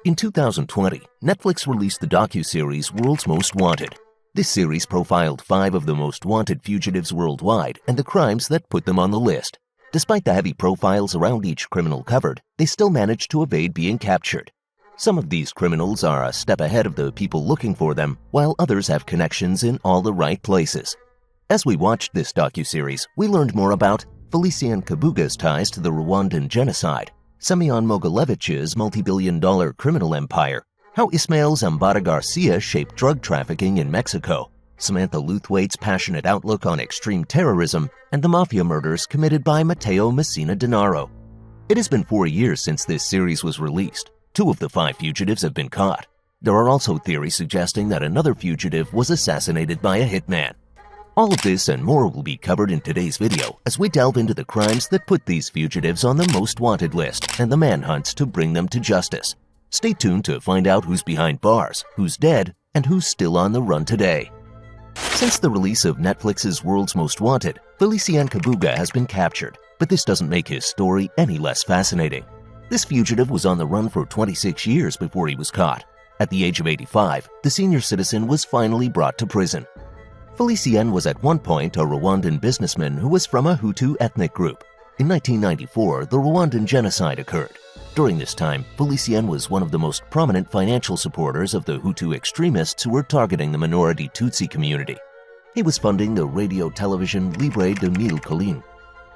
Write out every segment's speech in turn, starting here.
In 2020, Netflix released the docuseries World's Most Wanted. This series profiled 5 of the most wanted fugitives worldwide and the crimes that put them on the list. Despite the heavy profiles around each criminal covered, they still managed to evade being captured. Some of these criminals are a step ahead of the people looking for them, while others have connections in all the right places. As we watched this docuseries, we learned more about Felician Kabuga's ties to the Rwandan genocide, Semyon Mogilevic's multi-billion-dollar criminal empire, how Ismael Zambada Garcia shaped drug trafficking in Mexico, Samantha Luth's passionate outlook on extreme terrorism, and the Mafia murders committed by Matteo Messina Denaro. It has been 4 years since this series was released. 2 of the 5 fugitives have been caught. There are also theories suggesting that another fugitive was assassinated by a hitman. All of this and more will be covered in today's video as we delve into the crimes that put these fugitives on the most wanted list and the manhunts to bring them to justice. Stay tuned to find out who's behind bars, who's dead, and who's still on the run today. Since the release of Netflix's World's Most Wanted, Felician Kabuga has been captured, but this doesn't make his story any less fascinating. This fugitive was on the run for 26 years before he was caught. At the age of 85, the senior citizen was finally brought to prison. Felician was at one point a Rwandan businessman who was from a Hutu ethnic group. In 1994, the Rwandan genocide occurred. During this time, Felician was one of the most prominent financial supporters of the Hutu extremists who were targeting the minority Tutsi community. He was funding the radio-television Libre de Mille Collines.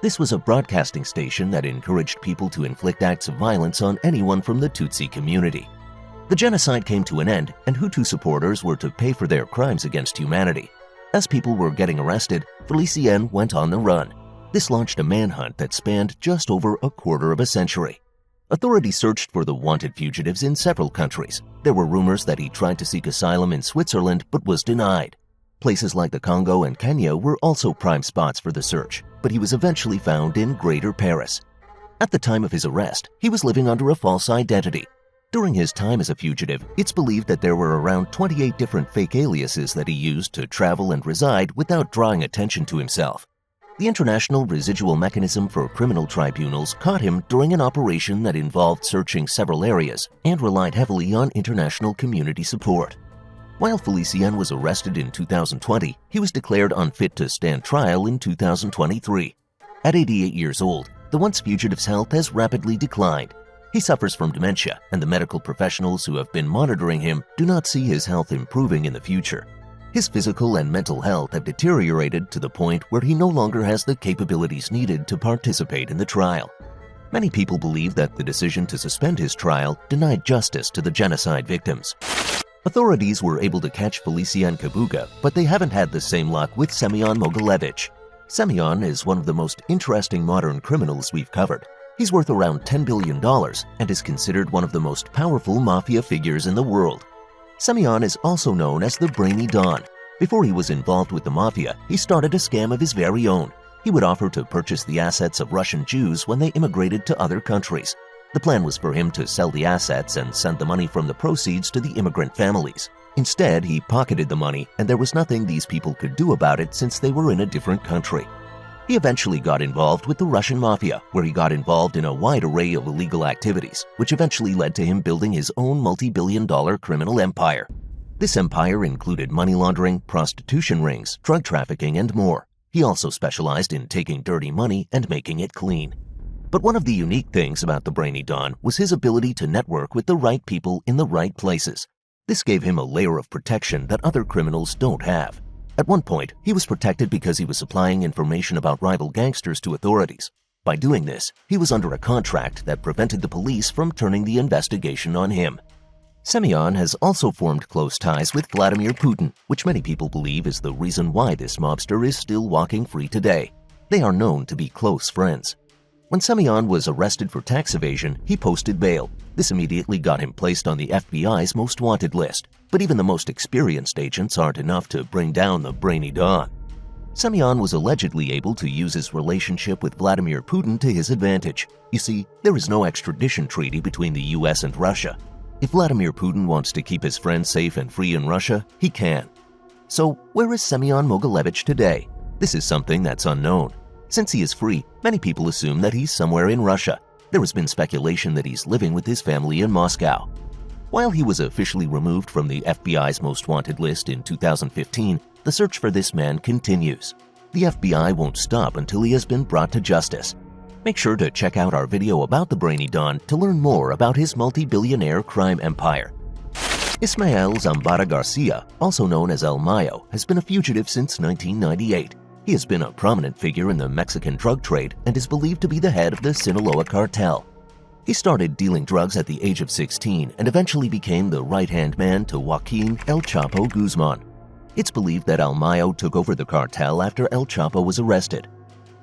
This was a broadcasting station that encouraged people to inflict acts of violence on anyone from the Tutsi community. The genocide came to an end, and Hutu supporters were to pay for their crimes against humanity. As people were getting arrested, Felician went on the run. This launched a manhunt that spanned just over a quarter of a century. Authorities searched for the wanted fugitives in several countries. There were rumors that he tried to seek asylum in Switzerland but was denied. Places like the Congo and Kenya were also prime spots for the search, but he was eventually found in Greater Paris. At the time of his arrest, he was living under a false identity. During his time as a fugitive, it's believed that there were around 28 different fake aliases that he used to travel and reside without drawing attention to himself. The International Residual Mechanism for Criminal Tribunals caught him during an operation that involved searching several areas and relied heavily on international community support. While Felician was arrested in 2020, he was declared unfit to stand trial in 2023. At 88 years old, the once fugitive's health has rapidly declined. He suffers from dementia, and the medical professionals who have been monitoring him do not see his health improving in the future. His physical and mental health have deteriorated to the point where he no longer has the capabilities needed to participate in the trial. Many people believe that the decision to suspend his trial denied justice to the genocide victims. Authorities were able to catch Felician Kabuga, but they haven't had the same luck with Semyon Mogilevich. Semyon is one of the most interesting modern criminals we've covered. He's worth around $10 billion and is considered one of the most powerful mafia figures in the world. Semyon is also known as the Brainy Don. Before he was involved with the mafia, he started a scam of his very own. He would offer to purchase the assets of Russian Jews when they immigrated to other countries. The plan was for him to sell the assets and send the money from the proceeds to the immigrant families. Instead, he pocketed the money, and there was nothing these people could do about it since they were in a different country. He eventually got involved with the Russian Mafia, where he got involved in a wide array of illegal activities, which eventually led to him building his own multi-billion-dollar criminal empire. This empire included money laundering, prostitution rings, drug trafficking, and more. He also specialized in taking dirty money and making it clean. But one of the unique things about the Brainy Don was his ability to network with the right people in the right places. This gave him a layer of protection that other criminals don't have. At one point, he was protected because he was supplying information about rival gangsters to authorities. By doing this, he was under a contract that prevented the police from turning the investigation on him. Semyon has also formed close ties with Vladimir Putin, which many people believe is the reason why this mobster is still walking free today. They are known to be close friends. When Semyon was arrested for tax evasion, he posted bail. This immediately got him placed on the FBI's most wanted list. But even the most experienced agents aren't enough to bring down the Brainy Don. Semyon was allegedly able to use his relationship with Vladimir Putin to his advantage. You see, there is no extradition treaty between the US and Russia. If Vladimir Putin wants to keep his friends safe and free in Russia, he can. So, where is Semyon Mogilevich today? This is something that's unknown. Since he is free, many people assume that he's somewhere in Russia. There has been speculation that he's living with his family in Moscow. While he was officially removed from the FBI's most wanted list in 2015, the search for this man continues. The FBI won't stop until he has been brought to justice. Make sure to check out our video about the Brainy Don to learn more about his multi-billionaire crime empire. Ismael Zambada Garcia, also known as El Mayo, has been a fugitive since 1998. He has been a prominent figure in the Mexican drug trade and is believed to be the head of the Sinaloa cartel. He started dealing drugs at the age of 16 and eventually became the right-hand man to Joaquin El Chapo Guzman. It's believed that El Mayo took over the cartel after El Chapo was arrested.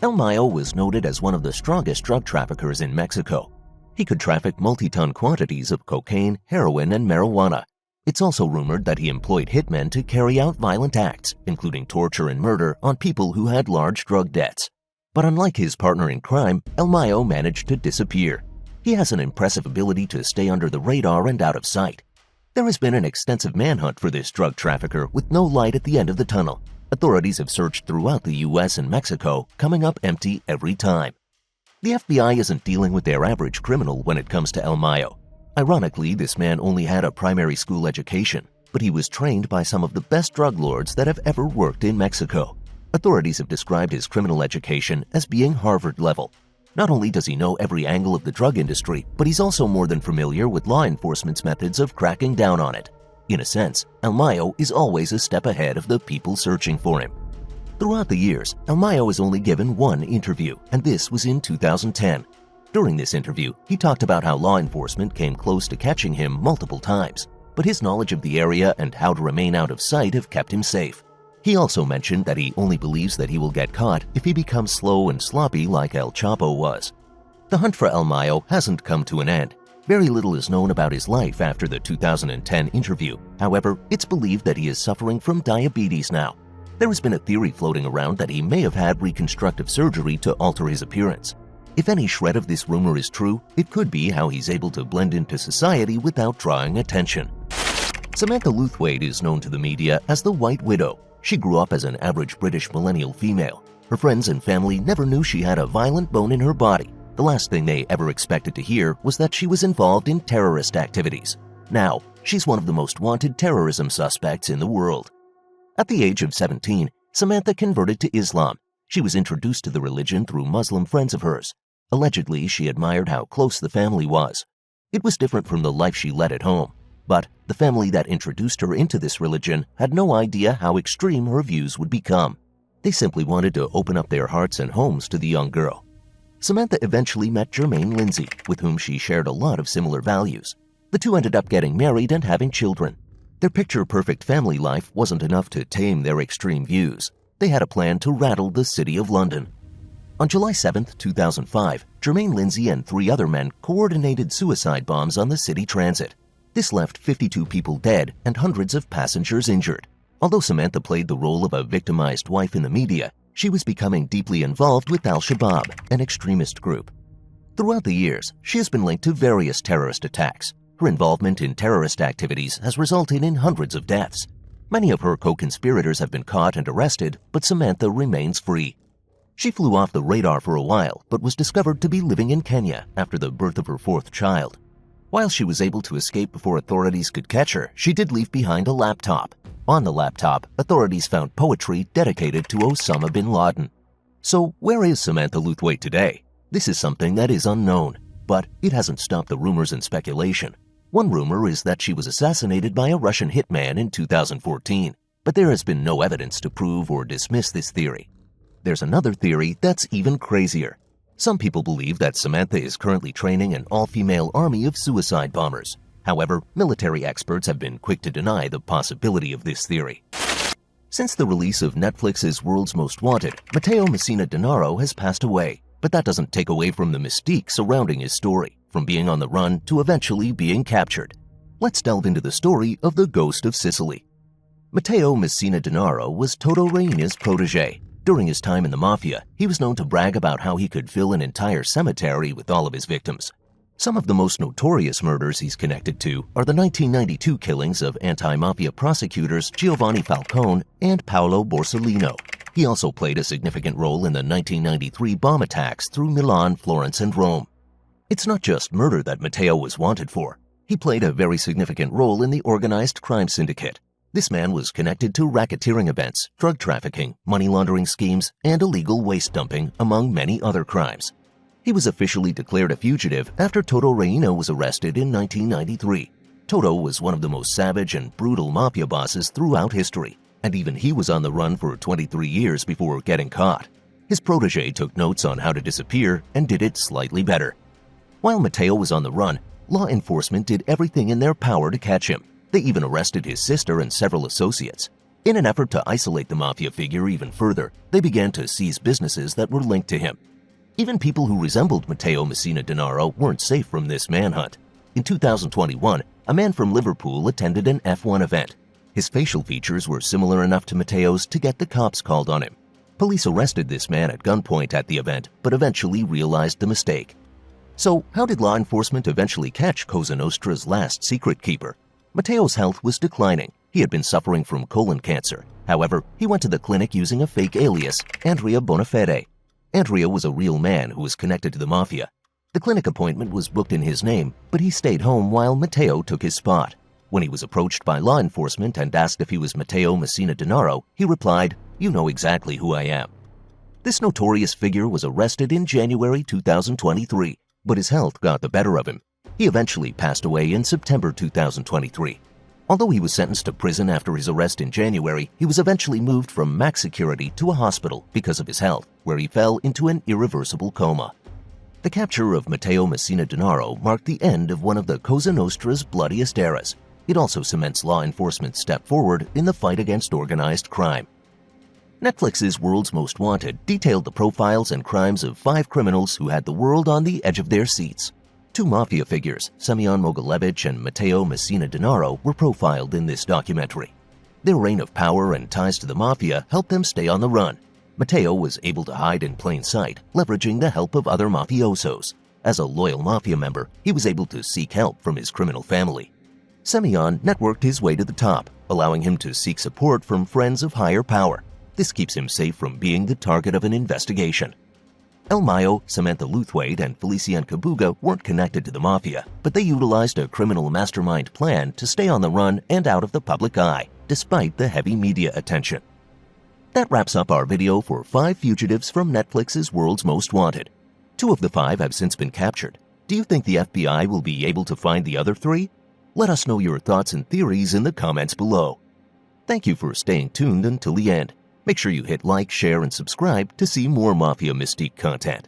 El Mayo was noted as one of the strongest drug traffickers in Mexico. He could traffic multi-ton quantities of cocaine, heroin, and marijuana. It's also rumored that he employed hitmen to carry out violent acts, including torture and murder, on people who had large drug debts. But unlike his partner in crime, El Mayo managed to disappear. He has an impressive ability to stay under the radar and out of sight. There has been an extensive manhunt for this drug trafficker with no light at the end of the tunnel. Authorities have searched throughout the US and Mexico, coming up empty every time. The FBI isn't dealing with their average criminal when it comes to El Mayo. Ironically, this man only had a primary school education, but he was trained by some of the best drug lords that have ever worked in Mexico. Authorities have described his criminal education as being Harvard level. Not only does he know every angle of the drug industry, but he's also more than familiar with law enforcement's methods of cracking down on it. In a sense, El Mayo is always a step ahead of the people searching for him. Throughout the years, El Mayo has only given one interview, and this was in 2010. During this interview, he talked about how law enforcement came close to catching him multiple times, but his knowledge of the area and how to remain out of sight have kept him safe. He also mentioned that he only believes that he will get caught if he becomes slow and sloppy like El Chapo was. The hunt for El Mayo hasn't come to an end. Very little is known about his life after the 2010 interview. However, it's believed that he is suffering from diabetes now. There has been a theory floating around that he may have had reconstructive surgery to alter his appearance. If any shred of this rumor is true, it could be how he's able to blend into society without drawing attention. Samantha Luth is known to the media as the White Widow. She grew up as an average British millennial female. Her friends and family never knew she had a violent bone in her body. The last thing they ever expected to hear was that she was involved in terrorist activities. Now, she's one of the most wanted terrorism suspects in the world. At the age of 17, Samantha converted to Islam. She was introduced to the religion through Muslim friends of hers. Allegedly, she admired how close the family was. It was different from the life she led at home. But the family that introduced her into this religion had no idea how extreme her views would become. They simply wanted to open up their hearts and homes to the young girl. Samantha eventually met Jermaine Lindsay, with whom she shared a lot of similar values. The two ended up getting married and having children. Their picture-perfect family life wasn't enough to tame their extreme views. They had a plan to rattle the city of London. On July 7, 2005, Jermaine Lindsay and 3 other men coordinated suicide bombs on the city transit. This left 52 people dead and hundreds of passengers injured. Although Samantha played the role of a victimized wife in the media, she was becoming deeply involved with Al-Shabaab, an extremist group. Throughout the years, she has been linked to various terrorist attacks. Her involvement in terrorist activities has resulted in hundreds of deaths. Many of her co-conspirators have been caught and arrested, but Samantha remains free. She flew off the radar for a while, but was discovered to be living in Kenya after the birth of her 4th child. While she was able to escape before authorities could catch her, she did leave behind a laptop. On the laptop, authorities found poetry dedicated to Osama bin Laden. So where is Samantha Luth today? This is something that is unknown, but it hasn't stopped the rumors and speculation. One rumor is that she was assassinated by a Russian hitman in 2014, but there has been no evidence to prove or dismiss this theory. There's another theory that's even crazier. Some people believe that Samantha is currently training an all-female army of suicide bombers. However, military experts have been quick to deny the possibility of this theory. Since the release of Netflix's World's Most Wanted, Matteo Messina Denaro has passed away, but that doesn't take away from the mystique surrounding his story, from being on the run to eventually being captured. Let's delve into the story of the Ghost of Sicily. Matteo Messina Denaro was Toto Riina's protege. During his time in the Mafia, he was known to brag about how he could fill an entire cemetery with all of his victims. Some of the most notorious murders he's connected to are the 1992 killings of anti-Mafia prosecutors Giovanni Falcone and Paolo Borsellino. He also played a significant role in the 1993 bomb attacks through Milan, Florence, and Rome. It's not just murder that Matteo was wanted for. He played a very significant role in the organized crime syndicate. This man was connected to racketeering events, drug trafficking, money laundering schemes, and illegal waste dumping, among many other crimes. He was officially declared a fugitive after Toto Reino was arrested in 1993. Toto was one of the most savage and brutal mafia bosses throughout history, and even he was on the run for 23 years before getting caught. His protege took notes on how to disappear and did it slightly better. While Matteo was on the run, law enforcement did everything in their power to catch him. They even arrested his sister and several associates. In an effort to isolate the mafia figure even further, they began to seize businesses that were linked to him. Even people who resembled Matteo Messina Denaro weren't safe from this manhunt. In 2021, a man from Liverpool attended an F1 event. His facial features were similar enough to Matteo's to get the cops called on him. Police arrested this man at gunpoint at the event, but eventually realized the mistake. So, how did law enforcement eventually catch Cosa Nostra's last secret keeper? Matteo's health was declining. He had been suffering from colon cancer. However, he went to the clinic using a fake alias, Andrea Bonafede. Andrea was a real man who was connected to the mafia. The clinic appointment was booked in his name, but he stayed home while Matteo took his spot. When he was approached by law enforcement and asked if he was Matteo Messina Denaro, he replied, "You know exactly who I am." This notorious figure was arrested in January 2023, but his health got the better of him. He eventually passed away in September 2023. Although he was sentenced to prison after his arrest in January, he was eventually moved from max security to a hospital because of his health, where he fell into an irreversible coma. The capture of Matteo Messina Denaro marked the end of one of the Cosa Nostra's bloodiest eras. It also cements law enforcement's step forward in the fight against organized crime. Netflix's World's Most Wanted detailed the profiles and crimes of 5 criminals who had the world on the edge of their seats. 2 mafia figures, Semyon Mogilevich and Matteo Messina Denaro, were profiled in this documentary. Their reign of power and ties to the mafia helped them stay on the run. Matteo was able to hide in plain sight, leveraging the help of other mafiosos. As a loyal mafia member, he was able to seek help from his criminal family. Semyon networked his way to the top, allowing him to seek support from friends of higher power. This keeps him safe from being the target of an investigation. El Mayo, Samantha Luth, and Felician Kabuga weren't connected to the mafia, but they utilized a criminal mastermind plan to stay on the run and out of the public eye, despite the heavy media attention. That wraps up our video for 5 fugitives from Netflix's World's Most Wanted. 2 of the 5 have since been captured. Do you think the FBI will be able to find the other 3? Let us know your thoughts and theories in the comments below. Thank you for staying tuned until the end. Make sure you hit like, share, and subscribe to see more Mafia Mystique content.